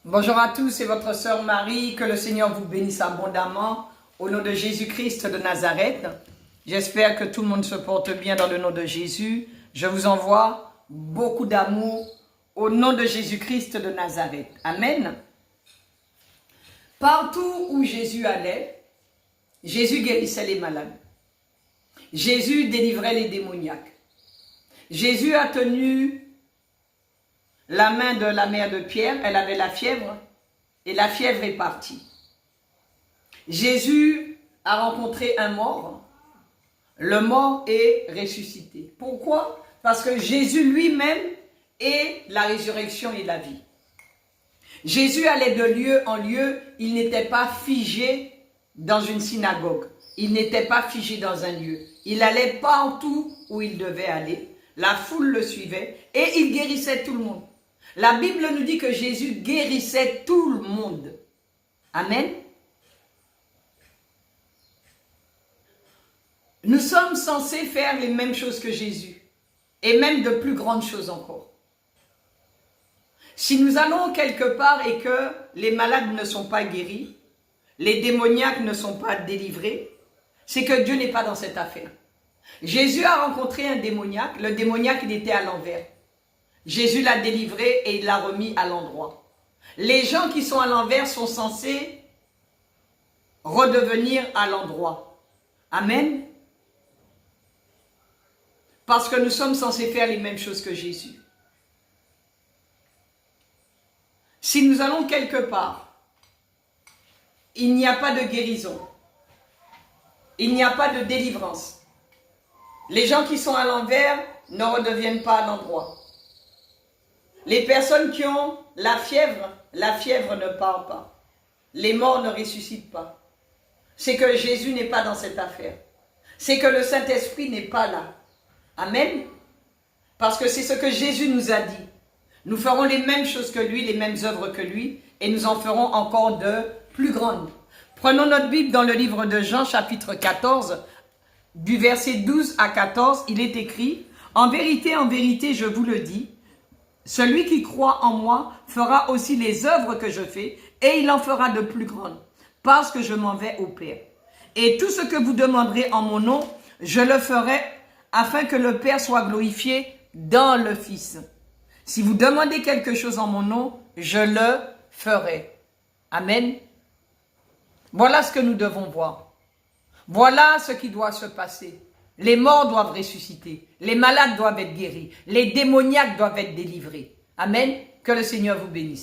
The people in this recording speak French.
Bonjour à tous, c'est votre sœur Marie, que le Seigneur vous bénisse abondamment au nom de Jésus-Christ de Nazareth. J'espère que tout le monde se porte bien dans le nom de Jésus. Je vous envoie beaucoup d'amour au nom de Jésus-Christ de Nazareth. Amen. Partout où Jésus allait, Jésus guérissait les malades. Jésus délivrait les démoniaques. Jésus a tenu la main de la mère de Pierre, elle avait la fièvre, et la fièvre est partie. Jésus a rencontré un mort, le mort est ressuscité. Pourquoi? Parce que Jésus lui-même est la résurrection et la vie. Jésus allait de lieu en lieu, il n'était pas figé dans une synagogue, il n'était pas figé dans un lieu. Il allait partout où il devait aller, la foule le suivait et il guérissait tout le monde. La Bible nous dit que Jésus guérissait tout le monde. Amen. Nous sommes censés faire les mêmes choses que Jésus. Et même de plus grandes choses encore. Si nous allons quelque part et que les malades ne sont pas guéris, les démoniaques ne sont pas délivrés, c'est que Dieu n'est pas dans cette affaire. Jésus a rencontré un démoniaque. Le démoniaque, il était à l'envers. Jésus l'a délivré et il l'a remis à l'endroit. Les gens qui sont à l'envers sont censés redevenir à l'endroit. Amen. Parce que nous sommes censés faire les mêmes choses que Jésus. Si nous allons quelque part, il n'y a pas de guérison. Il n'y a pas de délivrance. Les gens qui sont à l'envers ne redeviennent pas à l'endroit. Les personnes qui ont la fièvre ne part pas. Les morts ne ressuscitent pas. C'est que Jésus n'est pas dans cette affaire. C'est que le Saint-Esprit n'est pas là. Amen. Parce que c'est ce que Jésus nous a dit. Nous ferons les mêmes choses que lui, les mêmes œuvres que lui, et nous en ferons encore de plus grandes. Prenons notre Bible dans le livre de Jean, chapitre 14, du verset 12 à 14, il est écrit « En vérité, je vous le dis, celui qui croit en moi fera aussi les œuvres que je fais, et il en fera de plus grandes, parce que je m'en vais au Père. Et tout ce que vous demanderez en mon nom, je le ferai, afin que le Père soit glorifié dans le Fils. Si vous demandez quelque chose en mon nom, je le ferai. » Amen. Voilà ce que nous devons voir. Voilà ce qui doit se passer. Les morts doivent ressusciter. Les malades doivent être guéris. Les démoniaques doivent être délivrés. Amen. Que le Seigneur vous bénisse.